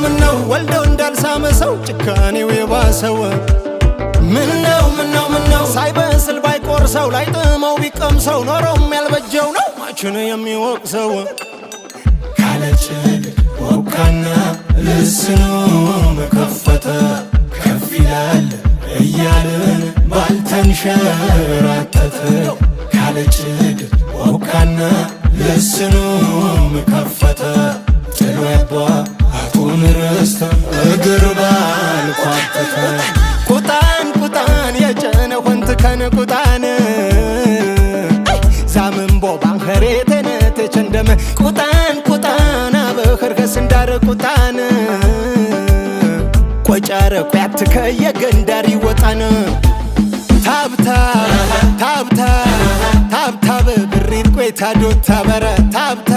ምነው ወልደው እንዳልሳመሰው ጭካኔው የባሰው ምነው ሳይበስል ባይቆርሰው ላይ ጥመው ቢቀምሰው ኖሮም ያልበጀው ነው ማችን የሚወቅሰው ካለጭድ ወቃና ልስኑ መከፈተ ከፍ ይላል እያልን ባልተንሸራተተ ካለጭድ ወቃና ልስኑ መከፈተ ጥሎ ያባ አቱን ረስተ እግር ባልኳተተ ቁጣን የጨነ ሆንት ከነ ቁጣን ዛምንቦ ባንኸሬቴነ ተቸንደመ ቁጣን አበኸርከስ እንዳረ ቁጣን ቆጫረ ቋት ከየገንዳሪ ወጣን ታብታ ብሪት ቆይታ ዶታ በረ ታብታ